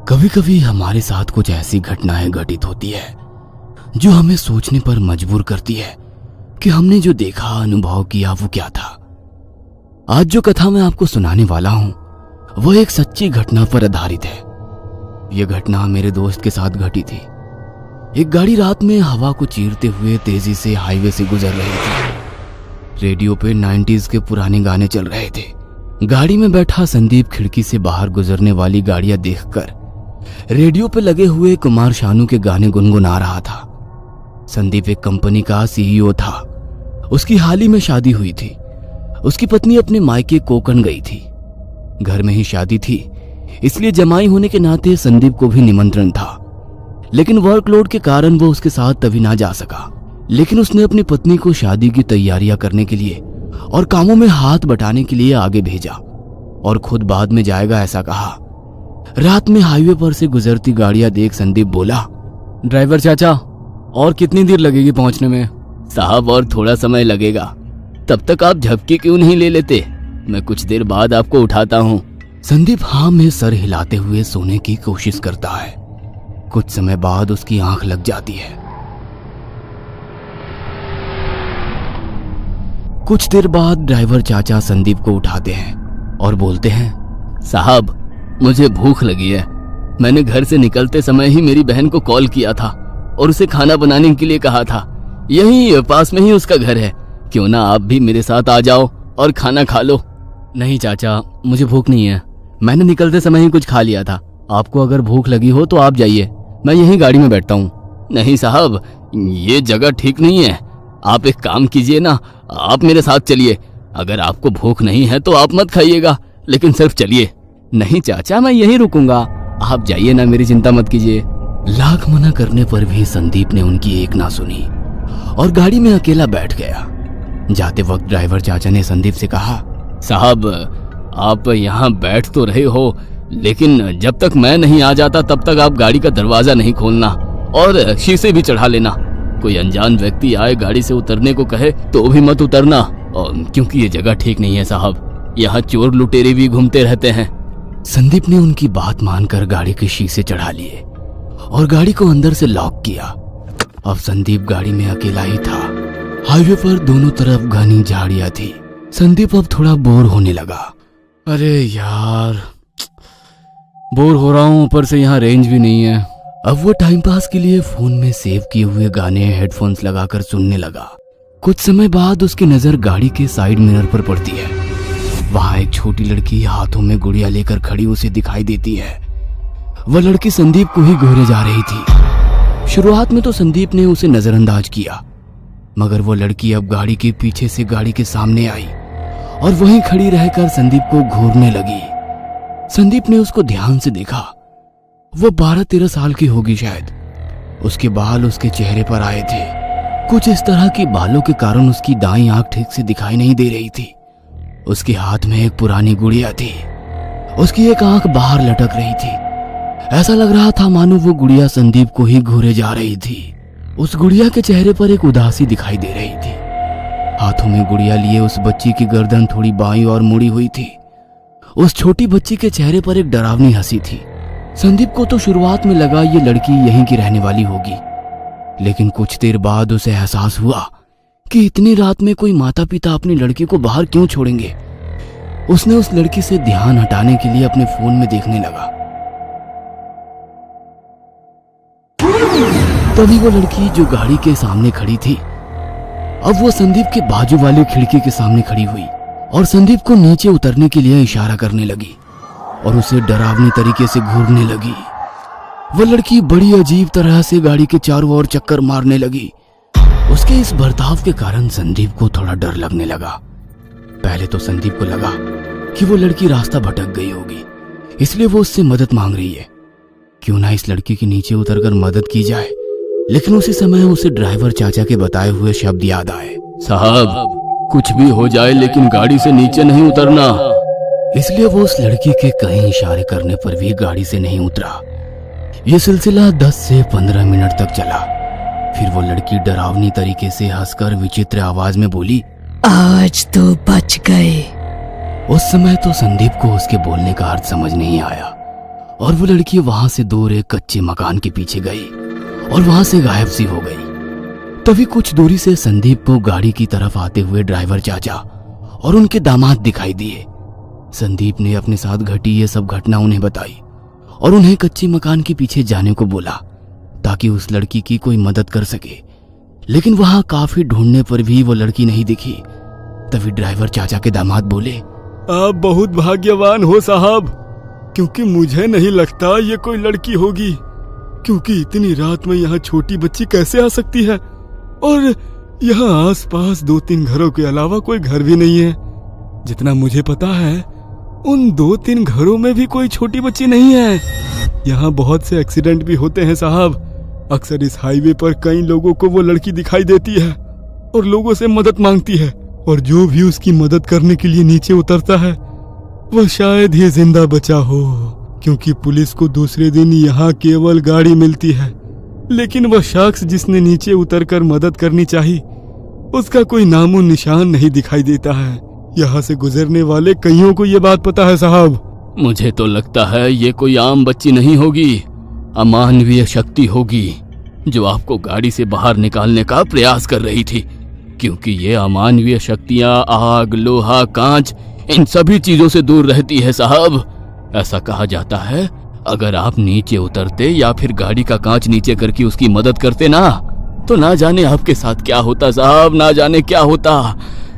कभी कभी हमारे साथ कुछ ऐसी घटनाएं घटित होती है जो हमें सोचने पर मजबूर करती है कि हमने जो देखा, अनुभव किया, वो क्या था। आज जो कथा मैं आपको सुनाने वाला हूं वो एक सच्ची घटना पर आधारित है। यह घटना मेरे दोस्त के साथ घटी थी। एक गाड़ी रात में हवा को चीरते हुए तेजी से हाईवे से गुजर रही थी। रेडियो पे 90s के पुराने गाने चल रहे थे। गाड़ी में बैठा संदीप खिड़की से बाहर गुजरने वाली गाड़ियां देखकर रेडियो पे लगे हुए कुमार शानू के गाने गुनगुना रहा था। संदीप एक कंपनी का सीईओ था। उसकी हाल ही में शादी हुई थी। उसकी पत्नी अपने मायके कोकण गई थी। घर में ही शादी थी, इसलिए जमाई होने के नाते संदीप को भी निमंत्रण था, लेकिन वर्कलोड के कारण वो उसके साथ तभी ना जा सका। लेकिन उसने अपनी पत्नी को शादी की तैयारियां करने के लिए और कामों में हाथ बटाने के लिए आगे भेजा और खुद बाद में जाएगा ऐसा कहा। रात में हाईवे पर से गुजरती गाड़ियां देख संदीप बोला, ड्राइवर चाचा, और कितनी देर लगेगी पहुंचने में? साहब, और थोड़ा समय लगेगा। तब तक आप झपकी क्यों नहीं ले लेते? मैं कुछ देर बाद आपको उठाता हूँ। संदीप हाँ में सर हिलाते हुए सोने की कोशिश करता है। कुछ समय बाद उसकी आंख लग जाती है। कुछ देर बाद ड्राइवर चाचा संदीप को उठाते हैं और बोलते हैं, साहब, मुझे भूख लगी है। मैंने घर से निकलते समय ही मेरी बहन को कॉल किया था और उसे खाना बनाने के लिए कहा था। यहीं पास में ही उसका घर है। क्यों ना आप भी मेरे साथ आ जाओ और खाना खा लो। नहीं चाचा, मुझे भूख नहीं है। मैंने निकलते समय ही कुछ खा लिया था। आपको अगर भूख लगी हो तो आप जाइए, मैं यहीं गाड़ी में बैठता हूँ। नहीं साहब, ये जगह ठीक नहीं है। आप एक काम कीजिए ना, आप मेरे साथ चलिए। अगर आपको भूख नहीं है तो आप मत खाइएगा, लेकिन सिर्फ चलिए। नहीं चाचा, मैं यहीं रुकूंगा। आप जाइए ना, मेरी चिंता मत कीजिए। लाख मना करने पर भी संदीप ने उनकी एक ना सुनी और गाड़ी में अकेला बैठ गया। जाते वक्त ड्राइवर चाचा ने संदीप से कहा, साहब, आप यहाँ बैठ तो रहे हो, लेकिन जब तक मैं नहीं आ जाता तब तक आप गाड़ी का दरवाजा नहीं खोलना और शीशे भी चढ़ा लेना। कोई अनजान व्यक्ति आए गाड़ी से उतरने को कहे तो भी मत उतरना, क्योंकि ये जगह ठीक नहीं है साहब। यहाँ चोर लुटेरे भी घूमते रहते हैं। संदीप ने उनकी बात मानकर गाड़ी के शीशे चढ़ा लिए और गाड़ी को अंदर से लॉक किया। अब संदीप गाड़ी में अकेला ही था। हाईवे पर दोनों तरफ घनी झाड़ियां थी। संदीप अब थोड़ा बोर होने लगा। अरे यार, बोर हो रहा हूँ, ऊपर से यहाँ रेंज भी नहीं है। अब वो टाइम पास के लिए फोन में सेव किए हुए गाने हेडफोन्स लगाकर सुनने लगा। कुछ समय बाद उसकी नजर गाड़ी के साइड मिरर पर पड़ती है। वहां एक छोटी लड़की हाथों में गुड़िया लेकर खड़ी उसे दिखाई देती है। वह लड़की संदीप को ही घूरे जा रही थी। शुरुआत में तो संदीप ने उसे नजरअंदाज किया, मगर वो लड़की अब गाड़ी के पीछे से गाड़ी के सामने आई और वहीं खड़ी रहकर संदीप को घूरने लगी। संदीप ने उसको ध्यान से देखा। वो 12-13 साल की होगी शायद। उसके बाल उसके चेहरे पर आए थे। कुछ इस तरह के बालों के कारण उसकी दाईं आंख ठीक से दिखाई नहीं दे रही थी। उसके हाथ में एक पुरानी गुड़िया थी। उसकी एक आंख बाहर लटक रही थी। ऐसा लग रहा था मानो वो गुड़िया संदीप को ही घूरे जा रही थी। उस गुड़िया के चेहरे पर एक उदासी दिखाई दे रही थी। हाथों में गुड़िया लिए उस बच्ची की गर्दन थोड़ी बाईं और मुड़ी हुई थी। उस छोटी बच्ची के चेहरे पर एक डरावनी हंसी थी। संदीप को तो शुरुआत में लगा ये लड़की यहीं की रहने वाली होगी, लेकिन कुछ देर बाद उसे एहसास हुआ कि इतनी रात में कोई माता पिता अपनी लड़की को बाहर क्यों छोड़ेंगे। उसने उस लड़की से ध्यान हटाने के लिए अपने फोन में देखने लगा। तभी वो लड़की जो गाड़ी के सामने खड़ी थी, अब वो संदीप के बाजू वाली खिड़की के सामने खड़ी हुई और संदीप को नीचे उतरने के लिए इशारा करने लगी और उसे डरावनी तरीके से घूरने लगी। वो लड़की बड़ी अजीब तरह से गाड़ी के चारों ओर चक्कर मारने लगी। उसके इस बर्ताव के कारण संदीप को थोड़ा डर लगने लगा। पहले तो संदीप को लगा कि वो लड़की रास्ता भटक गई होगी, इसलिए वो उससे मदद मांग रही है। क्यों ना इस लड़की के नीचे उतरकर मदद की जाए। लेकिन उसी समय उसे ड्राइवर चाचा के बताए हुए शब्द याद आए, साहब, कुछ भी हो जाए लेकिन गाड़ी से नीचे नहीं उतरना। इसलिए वो उस लड़की के कहीं इशारे करने पर भी गाड़ी से नहीं उतरा। ये सिलसिला 10 से 15 मिनट तक चला। फिर वो लड़की डरावनी तरीके से हंसकर विचित्र आवाज में बोली, आज तो बच गए। उस समय तो संदीप को उसके बोलने का अर्थ समझ नहीं आया और वो लड़की वहां से दूर एक कच्चे मकान के पीछे गई और वहां से गायब सी हो गई। तभी कुछ दूरी से संदीप को गाड़ी की तरफ आते हुए ड्राइवर चाचा और उनके दामाद दिखाई दिए। संदीप ने अपने साथ घटी ये सब घटना उन्हें बताई और उन्हें कच्चे मकान के पीछे जाने को बोला ताकि उस लड़की की कोई मदद कर सके। लेकिन वहां काफी ढूंढने पर भी वो लड़की नहीं दिखी। तभी ड्राइवर चाचा के दामाद बोले, आप बहुत भाग्यवान हो साहब, क्योंकि मुझे नहीं लगता ये कोई लड़की होगी, क्योंकि इतनी रात में यहाँ छोटी बच्ची कैसे आ सकती है, और यहाँ आसपास 2-3 घरों के अलावा कोई घर भी नहीं है। जितना मुझे पता है उन 2-3 घरों में भी कोई छोटी बच्ची नहीं है। यहाँ बहुत से एक्सीडेंट भी होते हैं साहब। अक्सर इस हाईवे पर कई लोगों को वो लड़की दिखाई देती है और लोगों से मदद मांगती है, और जो भी उसकी मदद करने के लिए नीचे उतरता है वह शायद ही जिंदा बचा हो, क्योंकि पुलिस को दूसरे दिन यहाँ केवल गाड़ी मिलती है। लेकिन वह शख्स जिसने नीचे उतरकर मदद करनी चाहिए, उसका कोई नामो निशान नहीं दिखाई देता है। यहाँ से गुजरने वाले कईयों को ये बात पता है साहब। मुझे तो लगता है ये कोई आम बच्ची नहीं होगी, अमानवीय शक्ति होगी जो आपको गाड़ी से बाहर निकालने का प्रयास कर रही थी, क्योंकि ये अमानवीय शक्तियां आग, लोहा, कांच, इन सभी चीजों से दूर रहती है साहब। ऐसा कहा जाता है अगर आप नीचे उतरते या फिर गाड़ी का कांच नीचे करके उसकी मदद करते ना, तो ना जाने आपके साथ क्या होता साहब, ना जाने क्या होता।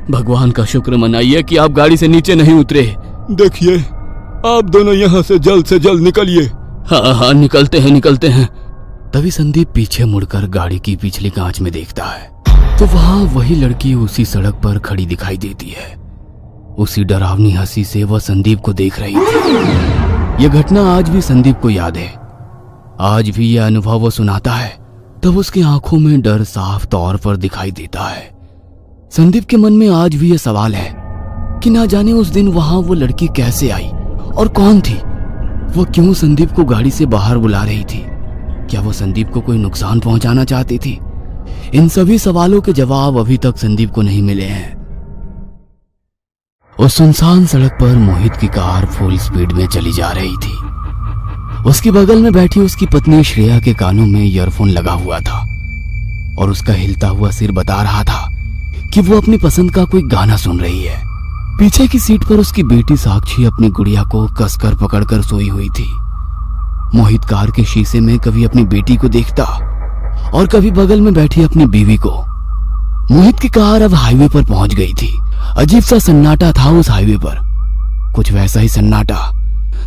भगवान का शुक्र मनाइए कि आप गाड़ी से नीचे नहीं उतरे। देखिए, आप दोनों यहाँ से जल्द निकलिए। हाँ, निकलते हैं। तभी संदीप पीछे मुड़कर गाड़ी की पिछली कांच में देखता है तो वहां वही लड़की उसी सड़क पर खड़ी दिखाई देती है। उसी डरावनी हंसी से वह संदीप को देख रही थी। यह घटना आज भी संदीप को याद है। आज भी यह अनुभव वो सुनाता है तब उसकी आंखों में डर साफ तौर पर दिखाई देता है। संदीप के मन में आज भी यह सवाल है कि ना जाने उस दिन वहां वो लड़की कैसे आई और कौन थी। वो क्यों संदीप को गाड़ी से बाहर बुला रही थी? क्या वो संदीप को कोई नुकसान पहुंचाना चाहती थी? इन सभी सवालों के जवाब अभी तक संदीप को नहीं मिले हैं। उस सुनसान सड़क पर मोहित की कार फुल स्पीड में चली जा रही थी। उसके बगल में बैठी उसकी पत्नी श्रेया के कानों में ईयरफोन लगा हुआ था और उसका हिलता हुआ सिर बता रहा था कि वो अपनी पसंद का कोई गाना सुन रही है। पीछे की सीट पर उसकी बेटी साक्षी अपनी गुड़िया को कसकर पकड़कर सोई हुई थी। मोहित कार के शीशे में कभी अपनी बेटी को देखता और कभी बगल में बैठी अपनी बीवी को। मोहित की कार अब हाईवे पर पहुंच गई थी। अजीब सा सन्नाटा था उस हाईवे पर, कुछ वैसा ही सन्नाटा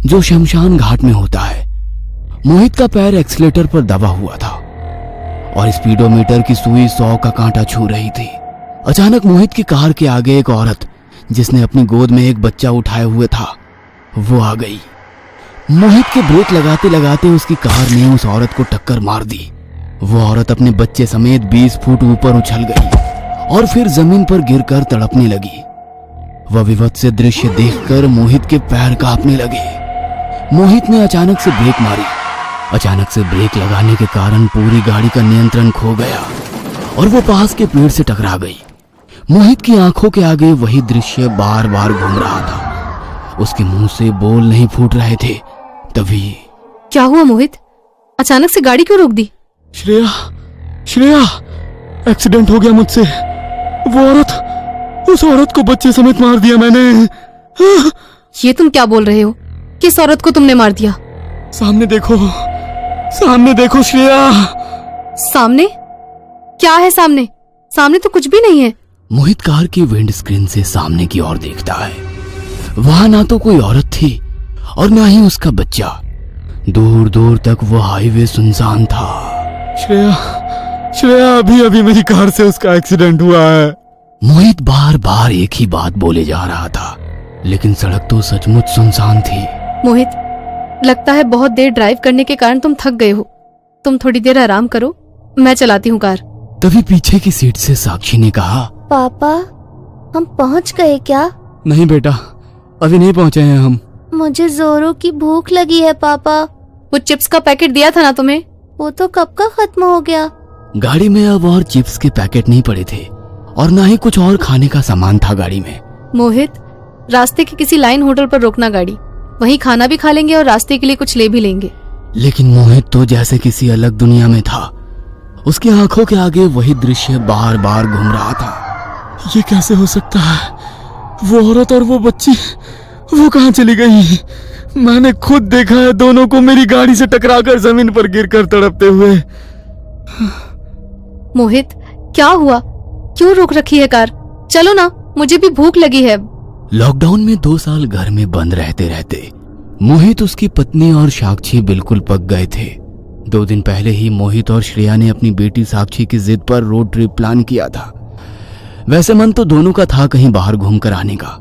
जो शमशान घाट में होता है। मोहित का पैर एक्सीलेटर पर दबा हुआ था और स्पीडोमीटर की सुई 100 का कांटा छू रही थी। अचानक मोहित की कार के आगे एक औरत जिसने अपनी गोद में एक बच्चा उठाए हुए था वो आ गई। मोहित के ब्रेक लगाते लगाते उसकी कार ने उस औरत को टक्कर मार दी। वो औरत अपने बच्चे समेत 20 फुट ऊपर उछल गई और फिर जमीन पर गिरकर तड़पने लगी। वह विभत्स दृश्य देखकर मोहित के पैर कांपने लगे। मोहित ने अचानक से ब्रेक मारी। अचानक से ब्रेक लगाने के कारण पूरी गाड़ी का नियंत्रण खो गया और वो पास के पेड़ से टकरा गई। मोहित की आंखों के आगे वही दृश्य बार बार घूम रहा था। उसके मुंह से बोल नहीं फूट रहे थे। तभी क्या हुआ मोहित? अचानक से गाड़ी क्यों रोक दी? श्रेया, एक्सीडेंट हो गया मुझसे। उस औरत को बच्चे समेत मार दिया मैंने। ये तुम क्या बोल रहे हो? किस औरत को तुमने मार दिया? सामने देखो श्रेया। सामने? क्या है सामने? सामने तो कुछ भी नहीं है। मोहित कार की विंड स्क्रीन से सामने की ओर देखता है। वहां ना तो कोई औरत थी और ना ही उसका बच्चा। दूर दूर तक वो हाईवे सुनसान था। श्रेया, अभी मेरी कार से उसका एक्सीडेंट हुआ है। मोहित बार बार एक ही बात बोले जा रहा था, लेकिन सड़क तो सचमुच सुनसान थी। मोहित, लगता है बहुत देर ड्राइव करने के कारण तुम थक गए हो। तुम थोड़ी देर आराम करो, मैं चलाती हूँ कार। तभी पीछे की सीट से साक्षी ने कहा, पापा, हम पहुँच गए क्या? नहीं बेटा, अभी नहीं पहुँचे हैं हम। मुझे जोरों की भूख लगी है पापा। वो चिप्स का पैकेट दिया था ना तुम्हें? वो तो कब का खत्म हो गया। गाड़ी में अब और चिप्स के पैकेट नहीं पड़े थे और ना ही कुछ और खाने का सामान था गाड़ी में। मोहित, रास्ते के किसी लाइन होटल पर रोकना गाड़ी। वहीं खाना भी खा लेंगे और रास्ते के लिए कुछ ले भी लेंगे। लेकिन मोहित तो जैसे किसी अलग दुनिया में था। उसकी आंखों के आगे वही दृश्य बार बार घूम रहा था। ये कैसे हो सकता है? वो औरत और वो बच्ची, वो कहाँ चली गई? मैंने खुद देखा है दोनों को मेरी गाड़ी से टकराकर जमीन पर गिरकर तड़पते हुए। मोहित, क्या हुआ? क्यों रोक रखी है कार? चलो ना, मुझे भी भूख लगी है। लॉकडाउन में 2 साल घर में बंद रहते रहते मोहित, उसकी पत्नी और साक्षी बिल्कुल पक गए थे। 2 दिन पहले ही मोहित और श्रेया ने अपनी बेटी साक्षी की जिद पर रोड ट्रिप प्लान किया था। वैसे मन तो दोनों का था कहीं बाहर घूम कर आने का,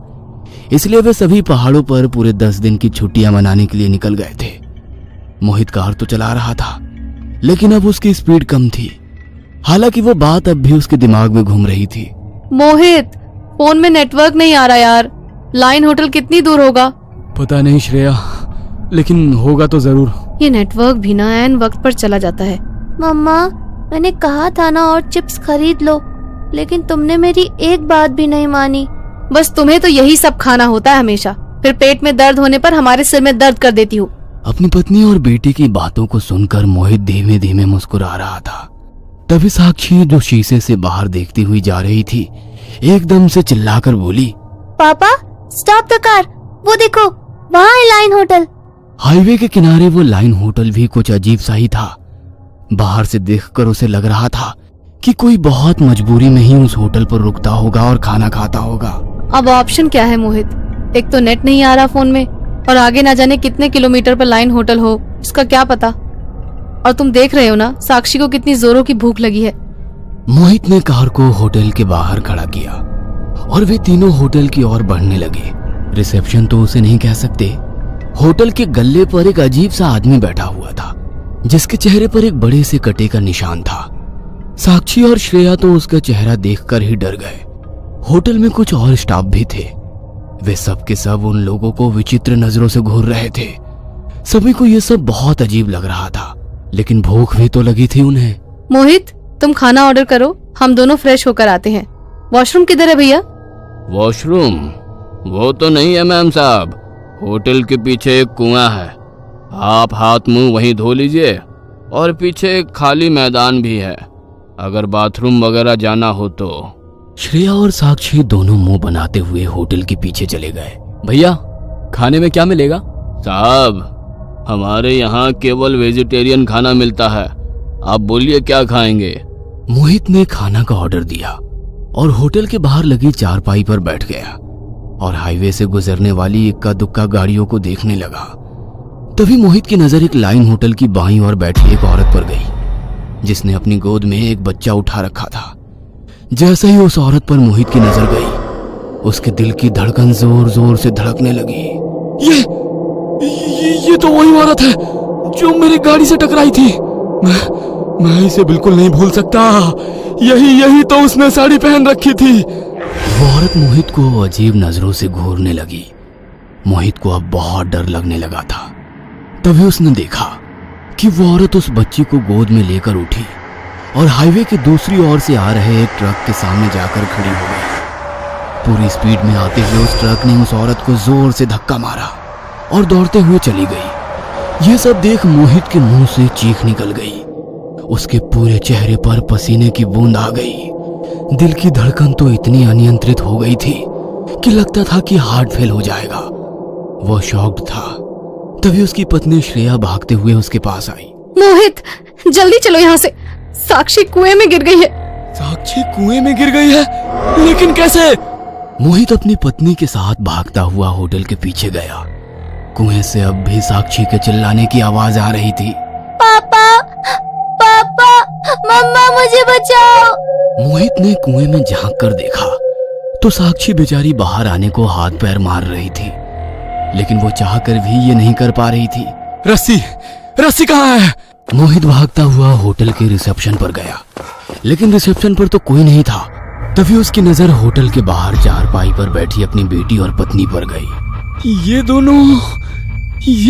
इसलिए वे सभी पहाड़ों पर पूरे 10 दिन की छुट्टियां मनाने के लिए निकल गए थे। मोहित कार तो चला रहा था, लेकिन अब उसकी स्पीड कम थी। हालांकि वो बात अब भी उसके दिमाग में घूम रही थी। मोहित, फोन में नेटवर्क नहीं आ रहा यार। लाइन होटल कितनी दूर होगा? पता नहीं श्रेया, लेकिन होगा तो जरूर। ये नेटवर्क भी ना ऐन वक्त पर चला जाता है। मम्मा, मैंने कहा था ना और चिप्स खरीद लो, लेकिन तुमने मेरी एक बात भी नहीं मानी। बस तुम्हें तो यही सब खाना होता है हमेशा, फिर पेट में दर्द होने पर हमारे सिर में दर्द कर देती हो। अपनी पत्नी और बेटी की बातों को सुनकर मोहित धीमे धीमे मुस्कुरा रहा था। तभी साक्षी, जो शीशे से बाहर देखती हुई जा रही थी, एकदम से चिल्लाकर बोली, पापा, स्टॉप द कार, वो देखो, वहाँ है लाइन होटल। हाईवे के किनारे वो लाइन होटल भी कुछ अजीब सा ही था। बाहर से देखकर उसे लग रहा था कि कोई बहुत मजबूरी में ही उस होटल पर रुकता होगा और खाना खाता होगा। अब ऑप्शन क्या है मोहित? एक तो नेट नहीं आ रहा फोन में, और आगे ना जाने कितने किलोमीटर पर लाइन होटल हो, उसका क्या पता। और तुम देख रहे हो ना साक्षी को कितनी जोरों की भूख लगी है। मोहित ने कार को होटल के बाहर खड़ा किया और वे तीनों होटल की ओर बढ़ने लगे। रिसेप्शन तो उसे नहीं कह सकते। होटल के गल्ले पर एक अजीब सा आदमी बैठा हुआ था, जिसके चेहरे पर एक बड़े से कटे का निशान था। साक्षी और श्रेया तो उसका चेहरा देखकर ही डर गए। होटल में कुछ और स्टाफ भी थे। वे सब के सब उन लोगों को विचित्र नजरों से घूर रहे थे। सभी को यह सब बहुत अजीब लग रहा था, लेकिन भूख भी तो लगी थी उन्हें। मोहित, तुम खाना ऑर्डर करो, हम दोनों फ्रेश होकर आते हैं। वॉशरूम किधर है भैया? वॉशरूम? वो तो नहीं है मैम साहब, होटल के पीछे एक कुआं है। आप हाथ मुंह वहीं धो लीजिए, और पीछे एक खाली मैदान भी है, अगर बाथरूम वगैरह जाना हो तो। श्रेया और साक्षी दोनों मुंह बनाते हुए होटल के पीछे चले गए। भैया, खाने में क्या मिलेगा? साहब, हमारे यहाँ केवल वेजिटेरियन खाना मिलता है, आप बोलिए क्या खाएंगे? मोहित ने खाना का ऑर्डर दिया और होटल के बाहर लगी चारपाई पर बैठ गया और हाईवे से गुजरने वाली इक्का दुक्का गाड़ियों को देखने लगा। तभी मोहित की नजर एक लाइन होटल की बाईं ओर बैठी एक औरत पर गई, जिसने अपनी गोद में एक बच्चा उठा रखा था। जैसे ही उस औरत पर मोहित की नजर गई, उसके दिल की धड़कन जोर जोर से धड़कने लगी। ये तो वही औरत है जो मेरी गाड़ी से टकराई थी। मैं इसे बिल्कुल नहीं भूल सकता। यही तो उसने साड़ी पहन रखी थी। वो औरत मोहित को अजीब नजरों से घूरने लगी। मोहित को अब बहुत डर लगने लगा था। तभी उसने देखा कि वो औरत उस बच्ची को गोद में लेकर उठी और हाईवे की दूसरी ओर से आ रहे एक ट्रक के सामने जाकर खड़ी हो गई। पूरी स्पीड में आते हुए उस ट्रक ने उस औरत को जोर से धक्का मारा और दौड़ते हुए चली गई। ये सब देख मोहित के मुंह से चीख निकल गई। उसके पूरे चेहरे पर पसीने की बूंद आ गई। दिल की धड़कन तो इतनी अनियंत्रित हो गई थी कि लगता था कि हार्ट फेल हो जाएगा। वो शॉक्ड था। तभी उसकी पत्नी श्रेया भागते हुए उसके पास आई। मोहित, जल्दी चलो यहाँ से, साक्षी कुएं में गिर गई है। साक्षी कुएं में गिर गई है? लेकिन कैसे? मोहित अपनी पत्नी के साथ भागता हुआ होटल के पीछे गया। कुएं से अब भी साक्षी के चिल्लाने की आवाज आ रही थी। पापा, पापा, मम्मा, मुझे बचाओ। मोहित ने कुएं में झांक कर देखा तो साक्षी बेचारी बाहर आने को हाथ पैर मार रही थी, लेकिन वो चाहकर भी ये नहीं कर पा रही थी। रस्सी कहाँ है? मोहित भागता हुआ होटल के रिसेप्शन पर गया, लेकिन रिसेप्शन पर तो कोई नहीं था। तभी उसकी नजर होटल के बाहर चारपाई पर बैठी अपनी बेटी और पत्नी पर गई। ये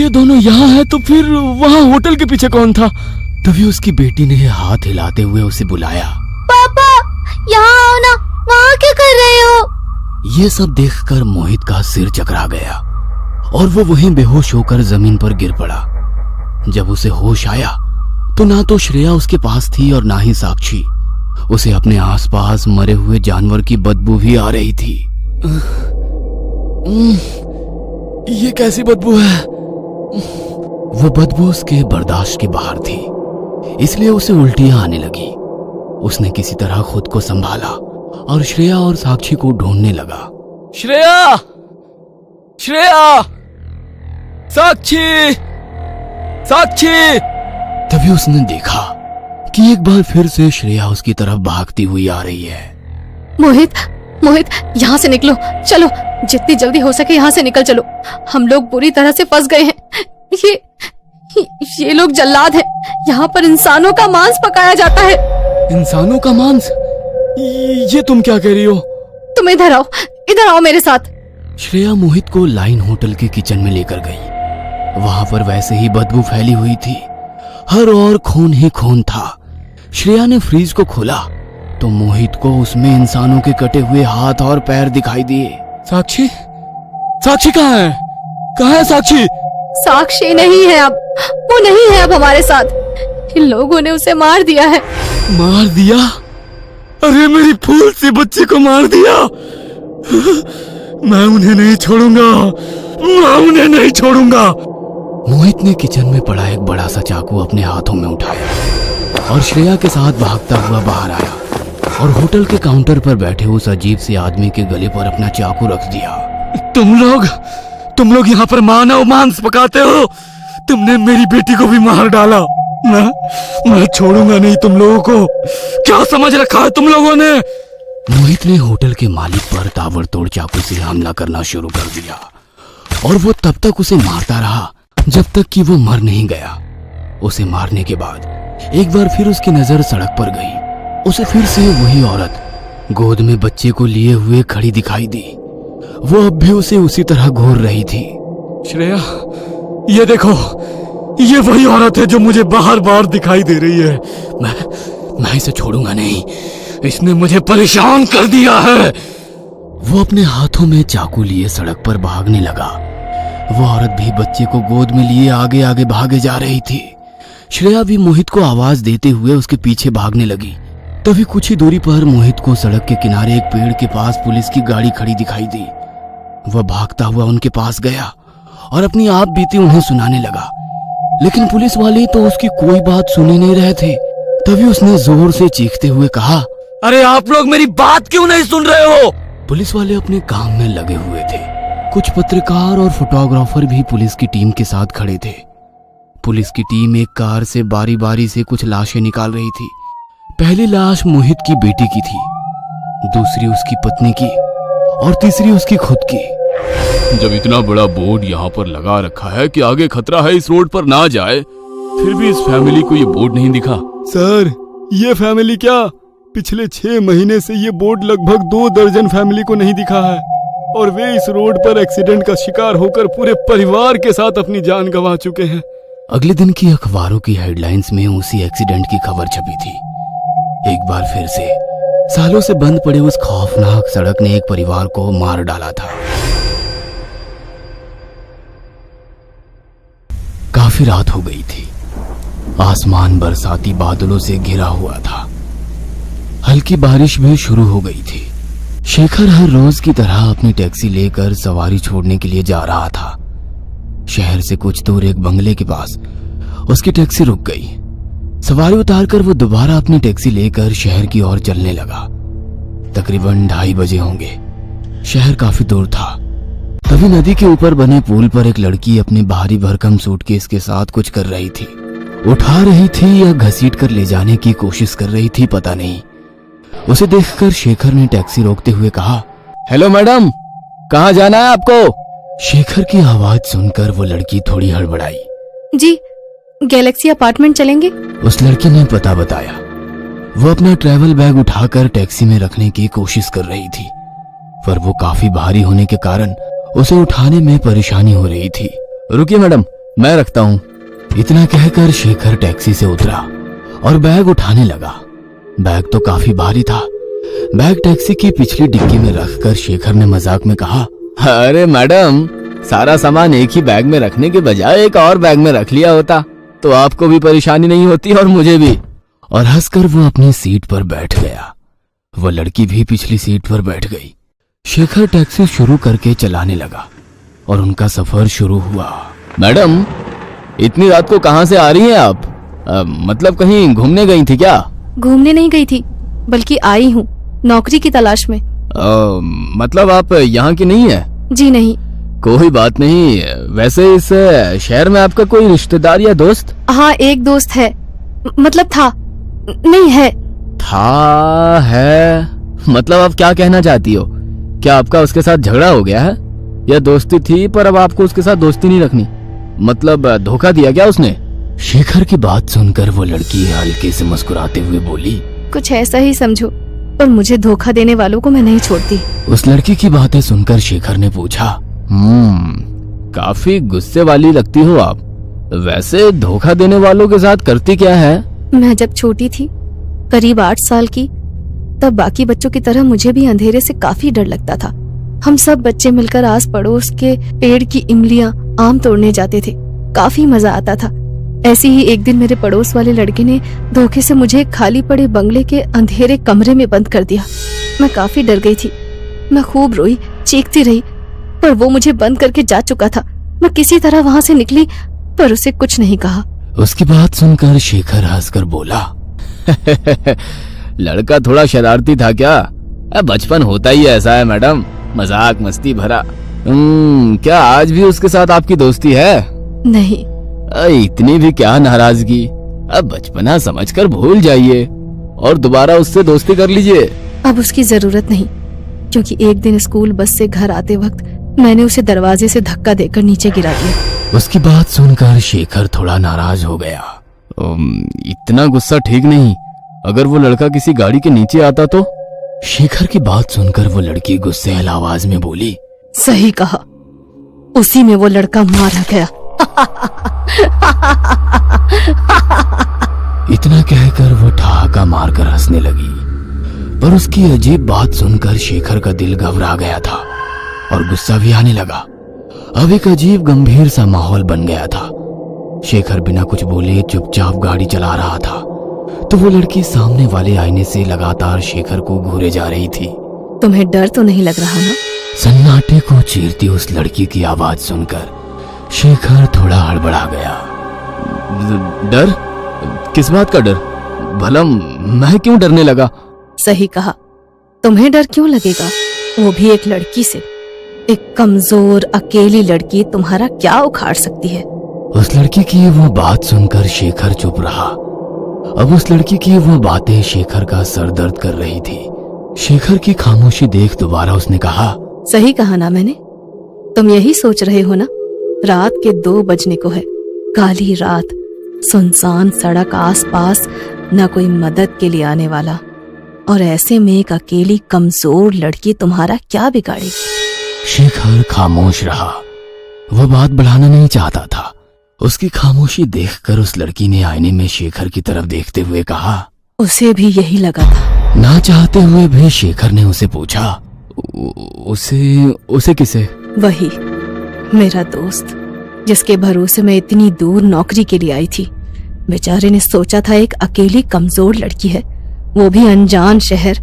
दोनों यहाँ है, तो फिर वहाँ होटल के पीछे कौन था? तभी उसकी बेटी ने हाथ हिलाते हुए उसे बुलाया। पापा, यहाँ आओ ना, वहाँ क्या कर रहे हो? ये सब देखकर मोहित का सिर चकरा गया और वो वहीं बेहोश होकर जमीन पर गिर पड़ा। जब उसे होश आया तो ना तो श्रेया उसके पास थी और ना ही साक्षी। उसे अपने आसपास मरे हुए जानवर की बदबू भी आ रही थी। ये कैसी बदबू है? वो बदबू उसके बर्दाश्त के बाहर थी, इसलिए उसे उल्टियां आने लगी। उसने किसी तरह खुद को संभाला और श्रेया और साक्षी को ढूंढने लगा। श्रेया! श्रेया! साक्षी! साक्षी! तभी उसने देखा कि एक बार फिर से श्रेया उसकी तरफ भागती हुई आ रही है। मोहित, मोहित, यहाँ से निकलो, चलो, जितनी जल्दी हो सके यहाँ से निकल चलो। हम लोग बुरी तरह से फंस गए हैं। ये लोग जल्लाद हैं। यहाँ पर इंसानों का मांस पकाया जाता है। इंसानों का मांस? ये तुम क्या कह रही हो? तुम इधर आओ मेरे साथ। श्रेया मोहित को लाइन होटल के किचन में लेकर गई। वहां पर वैसे ही बदबू फैली हुई थी, हर और खून ही खून था। श्रेया ने फ्रीज को खोला तो मोहित को उसमें इंसानों के कटे हुए हाथ और पैर दिखाई दिए। साक्षी? साक्षी कहाँ है? कहाँ है साक्षी? साक्षी नहीं है अब, वो नहीं है अब हमारे साथ। इन लोगों ने उसे मार दिया है। मार दिया? अरे मेरी फूल सी बच्ची को मार दिया। मैं उन्हें नहीं छोड़ूंगा, मैं उन्हें नहीं छोड़ूंगा। मोहित ने किचन में पड़ा एक बड़ा सा चाकू अपने हाथों में उठाया और श्रेया के साथ भागता हुआ बाहर आया और होटल के काउंटर पर बैठे उस अजीब से आदमी के गले पर अपना चाकू रख दिया। तुम लोग यहाँ पर मानव मांस पकाते हो। तुमने मेरी बेटी को भी मार डाला। मैं छोड़ूंगा नहीं तुम लोगों को। क्या समझ रखा है तुम लोगों ने? मोहित ने होटल के मालिक पर ताबड़तोड़ चाकू से हमला करना शुरू कर दिया और वो तब तक उसे मारता रहा जब तक कि वो मर नहीं गया। उसे मारने के बाद एक बार फिर उसकी नजर सड़क पर गई। उसे फिर से वही औरत गोद में बच्चे को लिए हुए खड़ी दिखाई दी। वो अब भी उसे उसी तरह घूर रही थी। श्रेया, ये देखो, ये वही औरत है जो मुझे बार बार दिखाई दे रही है। मैं इसे छोड़ूंगा नहीं। इसने मुझे परेशान कर दिया है। वो अपने हाथों में चाकू लिए सड़क पर भागने लगा। वो औरत भी बच्चे को गोद में लिए आगे आगे भागे जा रही थी। श्रेया भी मोहित को आवाज देते हुए उसके पीछे भागने लगी। तभी कुछ ही दूरी पर मोहित को सड़क के किनारे एक पेड़ के पास पुलिस की गाड़ी खड़ी दिखाई दी। वह भागता हुआ उनके पास गया और अपनी आप बीती उन्हें सुनाने लगा, लेकिन पुलिस वाले तो उसकी कोई बात सुन ही नहीं रहे थे। तभी उसने जोर से चीखते हुए कहा, अरे आप लोग मेरी बात क्यों नहीं सुन रहे हो? पुलिस वाले अपने काम में लगे हुए थे। कुछ पत्रकार और फोटोग्राफर भी पुलिस की टीम के साथ खड़े थे। पुलिस की टीम एक कार से बारी बारी से कुछ लाशें निकाल रही थी। पहली लाश मोहित की बेटी की थी, दूसरी उसकी पत्नी की और तीसरी उसकी खुद की। जब इतना बड़ा बोर्ड यहाँ पर लगा रखा है कि आगे खतरा है इस रोड पर ना जाए, फिर भी इस फैमिली को ये बोर्ड नहीं दिखा। सर, ये फैमिली क्या, पिछले 6 महीने से ये बोर्ड लगभग 2 दर्जन फैमिली को नहीं दिखा है और वे इस रोड पर एक्सीडेंट का शिकार होकर पूरे परिवार के साथ अपनी जान गंवा चुके हैं। अगले दिन की अखबारों की हेडलाइंस में उसी एक्सीडेंट की खबर छपी थी। एक बार फिर से सालों से बंद पड़े उस खौफनाक सड़क ने एक परिवार को मार डाला था। काफी रात हो गई थी। आसमान बरसाती बादलों से घिरा हुआ था। हल्की बारिश भी शुरू हो गई थी। शेखर हर रोज की तरह अपनी टैक्सी लेकर सवारी छोड़ने के लिए जा रहा था। शहर से कुछ दूर एक बंगले के पास उसकी टैक्सी रुक गई। सवारी उतारकर वो दोबारा अपनी टैक्सी लेकर शहर की ओर चलने लगा। तकरीबन 2:30 बजे होंगे। शहर काफी दूर था। तभी नदी के ऊपर बने पुल पर एक लड़की अपने भारी भरकम सूटकेस के साथ कुछ कर रही थी। उठा रही थी या घसीट कर ले जाने की कोशिश कर रही थी, पता नहीं। उसे देखकर शेखर ने टैक्सी रोकते हुए कहा, हेलो मैडम, कहाँ जाना है आपको? शेखर की आवाज सुनकर वो लड़की थोड़ी हड़बड़ाई। जी, गैलेक्सी अपार्टमेंट चलेंगे? उस लड़की ने पता बताया। वो अपना ट्रैवल बैग उठाकर टैक्सी में रखने की कोशिश कर रही थी, पर वो काफी भारी होने के कारण उसे उठाने में परेशानी हो रही थी। रुकिए मैडम, मैं रखता हूँ। इतना कहकर शेखर टैक्सी से उतरा और बैग उठाने लगा। बैग तो काफी भारी था। बैग टैक्सी की पिछली डिक्की में रखकर शेखर ने मजाक में कहा, अरे मैडम, सारा सामान एक ही बैग में रखने के बजाय एक और बैग में रख लिया होता तो आपको भी परेशानी नहीं होती और मुझे भी। और हंसकर वो अपनी सीट पर बैठ गया। वो लड़की भी पिछली सीट पर बैठ गई। शेखर टैक्सी शुरू करके चलाने लगा और उनका सफर शुरू हुआ। मैडम, इतनी रात को कहाँ से आ रही हैं आप? मतलब कहीं घूमने गई थी क्या? घूमने नहीं गई थी, बल्कि आई हूँ नौकरी की तलाश में। मतलब आप यहाँ की नहीं है? जी नहीं। कोई बात नहीं। वैसे इस शहर में आपका कोई रिश्तेदार या दोस्त? हाँ, एक दोस्त है, मतलब था, नहीं है। था है मतलब आप क्या कहना चाहती हो? क्या आपका उसके साथ झगड़ा हो गया है या दोस्ती थी पर अब आपको उसके साथ दोस्ती नहीं रखनी? मतलब धोखा दिया क्या उसने? शेखर की बात सुनकर वो लड़की हल्के से मुस्कुराते हुए बोली, कुछ ऐसा ही समझो, पर मुझे धोखा देने वालों को मैं नहीं छोड़ती। उस लड़की की बातें सुनकर शेखर ने पूछा, काफी गुस्से वाली लगती हो आप। वैसे धोखा देने वालों के साथ करती क्या है? मैं जब छोटी थी, करीब 8 साल की, तब बाकी बच्चों की तरह मुझे भी अंधेरे से काफी डर लगता था। हम सब बच्चे मिलकर आस पड़ोस के पेड़ की इमलियां, आम तोड़ने जाते थे। काफी मजा आता था। ऐसे ही एक दिन मेरे पड़ोस वाले लड़के ने धोखे से मुझे एक खाली पड़े बंगले के अंधेरे कमरे में बंद कर दिया। मैं काफी डर गई थी। मैं खूब रोई, चीखती रही, पर वो मुझे बंद करके जा चुका था। मैं किसी तरह वहाँ से निकली, पर उसे कुछ नहीं कहा। उसकी बात सुनकर शेखर हंसकर बोला, लड़का थोड़ा शरारती था क्या? बचपन होता ही ऐसा है मैडम, मजाक मस्ती भरा। क्या आज भी उसके साथ आपकी दोस्ती है? नहीं। इतनी भी क्या नाराजगी? अब बचपना समझकर भूल जाइए और दोबारा उससे दोस्ती कर लीजिए। अब उसकी जरूरत नहीं, क्योंकि एक दिन स्कूल बस से घर आते वक्त मैंने उसे दरवाजे से धक्का देकर नीचे गिरा दिया। उसकी बात सुनकर शेखर थोड़ा नाराज हो गया। इतना गुस्सा ठीक नहीं। अगर वो लड़का किसी गाड़ी के नीचे आता तो? शेखर की बात सुनकर वो लड़की गुस्से वाली आवाज में बोली, सही कहा, उसी में वो लड़का मारा गया। इतना कहकर वो ठहाका मारकर हंसने लगी। पर उसकी अजीब बात सुनकर शेखर का दिल घबरा गया था और गुस्सा भी आने लगा। अब एक अजीब गंभीर सा माहौल बन गया था। शेखर बिना कुछ बोले चुपचाप गाड़ी चला रहा था तो वो लड़की सामने वाले आईने से लगातार शेखर को घूरे जा रही थी। तुम्हें डर तो नहीं लग रहा ना? सन्नाटे को चीरती उस लड़की की आवाज सुनकर शेखर थोड़ा हड़बड़ा गया। डर? किस बात का डर? भला मैं क्यों डरने लगा? सही कहा, तुम्हें डर क्यों लगेगा? वो भी एक लड़की से। एक कमजोर अकेली लड़की तुम्हारा क्या उखाड़ सकती है? उस लड़की की वो बात सुनकर शेखर चुप रहा। अब उस लड़की की वो बातें शेखर का सर दर्द कर रही थी। शेखर की खामोशी देख दोबारा उसने कहा, सही कहा ना मैंने? तुम यही सोच रहे हो ना? रात के 2 बजने को है, काली रात, सुनसान सड़क, आसपास न कोई मदद के लिए आने वाला, और ऐसे में एक अकेली कमजोर लड़की तुम्हारा क्या बिगाड़ेगी? शेखर खामोश रहा। वो बात बढ़ाना नहीं चाहता था। उसकी खामोशी देखकर उस लड़की ने आईने में शेखर की तरफ देखते हुए कहा, उसे भी यही लगा था। ना चाहते हुए भी शेखर ने उसे पूछा, उसे किसे? वही मेरा दोस्त, जिसके भरोसे मैं इतनी दूर नौकरी के लिए आई थी। बेचारे ने सोचा था एक अकेली कमजोर लड़की है, वो भी अनजान शहर,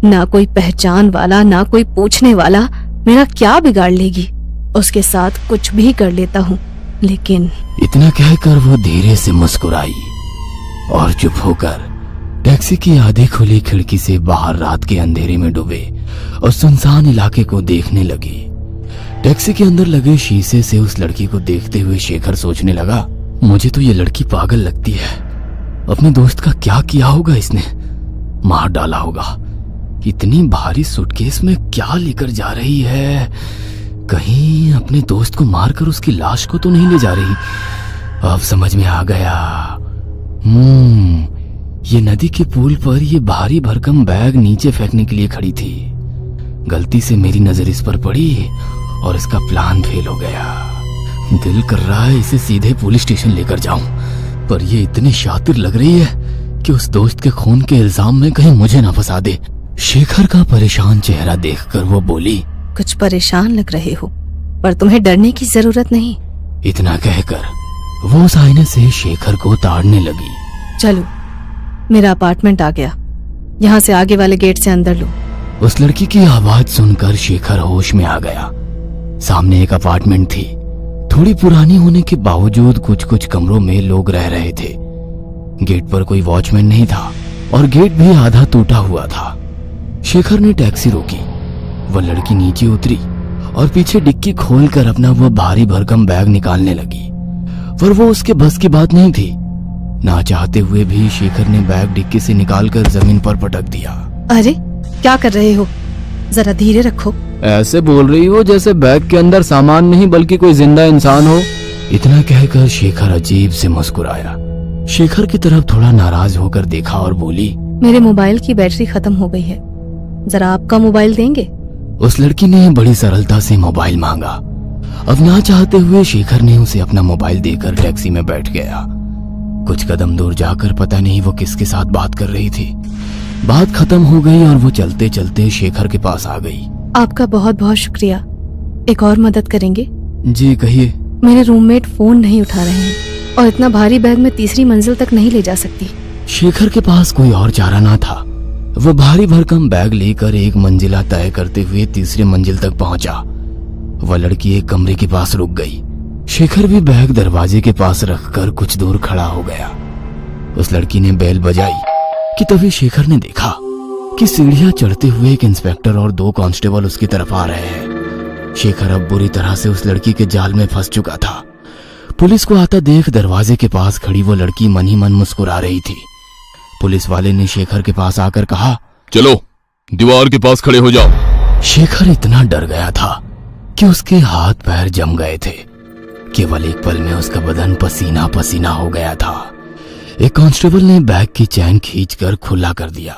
ना कोई पहचान वाला, ना कोई पूछने वाला, मेरा क्या बिगाड़ लेगी? उसके साथ कुछ भी कर लेता हूँ, लेकिन इतना कहकर वो धीरे से मुस्कुराई और चुप होकर टैक्सी की आधी खुली खिड़की से बाहर रात के अंधेरे में डूबे और सुनसान इलाके को देखने लगी। टैक्सी के अंदर लगे शीशे से उस लड़की को देखते हुए शेखर सोचने लगा, मुझे तो ये लड़की पागल लगती है। अपने दोस्त का क्या किया होगा इसने? मार डाला होगा। इतनी भारी सूटकेस में क्या लेकर जा रही है? कहीं अपने दोस्त को मारकर उसकी लाश को तो नहीं ले जा रही? अब समझ में आ गया। ये नदी के पुल पर ये भारी भरकम बैग नीचे फेंकने के लिए खड़ी थी। गलती से मेरी नजर इस पर पड़ी और इसका प्लान फेल हो गया। दिल कर रहा है इसे सीधे पुलिस स्टेशन लेकर जाऊं, पर ये इतनी शातिर लग रही है कि उस दोस्त के खून के इल्जाम में कहीं मुझे ना फंसा दे। शेखर का परेशान चेहरा देखकर वो बोली, कुछ परेशान लग रहे हो? पर तुम्हें डरने की जरूरत नहीं। इतना कहकर वो उस आईने से शेखर को ताड़ने लगी। चलो, मेरा अपार्टमेंट आ गया, यहाँ से आगे वाले गेट से अंदर लो। उस लड़की की आवाज सुनकर शेखर होश में आ गया। सामने एक अपार्टमेंट थी। थोड़ी पुरानी होने के बावजूद कुछ कुछ कमरों में लोग रह रहे थे। गेट पर कोई वॉचमैन नहीं था और गेट भी आधा टूटा हुआ था। शेखर ने टैक्सी रोकी। वह लड़की नीचे उतरी और पीछे डिक्की खोलकर अपना वह भारी भरकम बैग निकालने लगी, पर वो उसके बस की बात नहीं थी। ना चाहते हुए भी शेखर ने बैग डिक्की से निकालकर जमीन पर पटक दिया। अरे क्या कर रहे हो, जरा धीरे रखो। ऐसे बोल रही हो जैसे बैग के अंदर सामान नहीं बल्कि कोई जिंदा इंसान हो। इतना कहकर शेखर अजीब से मुस्कुराया। शेखर की तरफ थोड़ा नाराज होकर देखा और बोली, मेरे मोबाइल की बैटरी खत्म हो गई है, जरा आपका मोबाइल देंगे? उस लड़की ने बड़ी सरलता से मोबाइल मांगा। अब ना चाहते हुए शेखर ने उसे अपना मोबाइल देकर टैक्सी में बैठ गया। कुछ कदम दूर जाकर पता नहीं वो किसके साथ बात कर रही थी। बात खत्म हो गई और वो चलते चलते शेखर के पास आ गई। आपका बहुत बहुत शुक्रिया। एक और मदद करेंगे? जी कहिए। मेरे रूममेट फोन नहीं उठा रहे हैं और इतना भारी बैग मैं तीसरी मंजिल तक नहीं ले जा सकती। शेखर के पास कोई और चारा ना था। वह भारी भरकम बैग लेकर एक मंजिला तय करते हुए तीसरी मंजिल तक पहुंचा। वह लड़की एक कमरे के पास रुक गई। शेखर भी बैग दरवाजे के पास रखकर कुछ दूर खड़ा हो गया। उस लड़की ने बेल बजाई कि तभी शेखर ने देखा कि सीढ़ियां चढ़ते हुए एक इंस्पेक्टर और 2 कांस्टेबल उसकी तरफ आ रहे हैं। शेखर अब बुरी तरह से उस लड़की के जाल में फंस चुका था। पुलिस को आता देख दरवाजे के पास खड़ी वो लड़की मन ही मन मुस्कुरा रही थी। पुलिस वाले ने शेखर के पास आकर कहा, चलो दीवार के पास खड़े हो जाओ। शेखर इतना डर गया था कि उसके हाथ पैर जम गए थे। केवल एक पल में उसका बदन पसीना पसीना हो गया था। एक कांस्टेबल ने बैग की चैन खींचकर खुला कर दिया।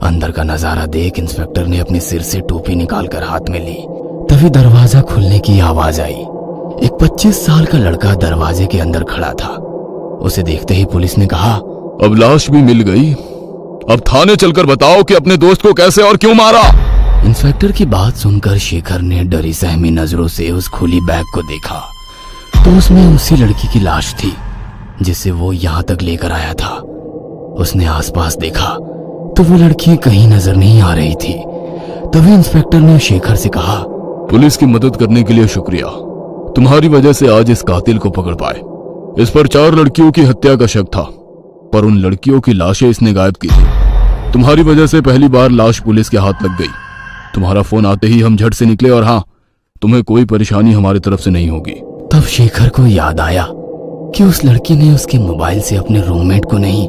अंदर का नजारा देख इंस्पेक्टर ने अपने सिर से टोपी निकालकर हाथ में ली। तभी दरवाजा खुलने की आवाज आई। एक 25 साल का लड़का दरवाजे के अंदर खड़ा था। उसे देखते ही पुलिस ने कहा, अब लाश भी मिल गई, अब थाने चलकर बताओ कि अपने दोस्त को कैसे और क्यों मारा। इंस्पेक्टर की बात सुनकर शेखर ने डरी सहमी नजरों से उस खुली बैग को देखा तो उसमें उसी लड़की की लाश थी जिसे वो यहाँ तक लेकर आया था। उसने आसपास देखा तो वो लड़की कहीं नजर नहीं आ रही थी। तभी इंस्पेक्टर ने शेखर से कहा, पुलिस की मदद करने के लिए शुक्रिया। तुम्हारी वजह से आज इस कातिल को पकड़ पाए। इस पर 4 लड़कियों की हत्या का शक था, पर उन लड़कियों की लाशें इसने गायब की थी। तुम्हारी वजह से पहली बार लाश पुलिस के हाथ लग गई। तुम्हारा फोन आते ही हम झट से निकले और हाँ, तुम्हें कोई परेशानी हमारी तरफ से नहीं होगी। तब शेखर को याद आया कि उस लड़की ने उसके मोबाइल से अपने रूममेट को नहीं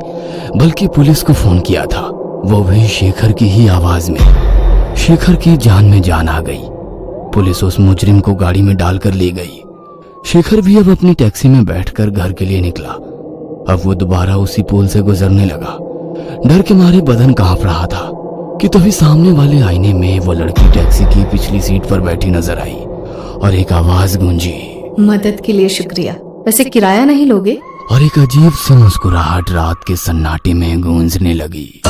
बल्कि पुलिस को फोन किया था। वो भी शेखर की ही आवाज में। शेखर की जान में जान आ गई। पुलिस उस मुजरिम को गाड़ी में डालकर ले गई। शेखर भी अब अपनी टैक्सी में बैठकर घर के लिए निकला। अब वो दोबारा उसी पुल से गुजरने लगा। डर के मारे बदन कांप रहा था कि तभी सामने वाले आईने में वो लड़की टैक्सी की पिछली सीट पर बैठी नजर आई और एक आवाज गूंजी, मदद के लिए शुक्रिया, वैसे किराया नहीं लोगे? और एक अजीब सी मुस्कुराहट रात के सन्नाटे में गूंजने लगी।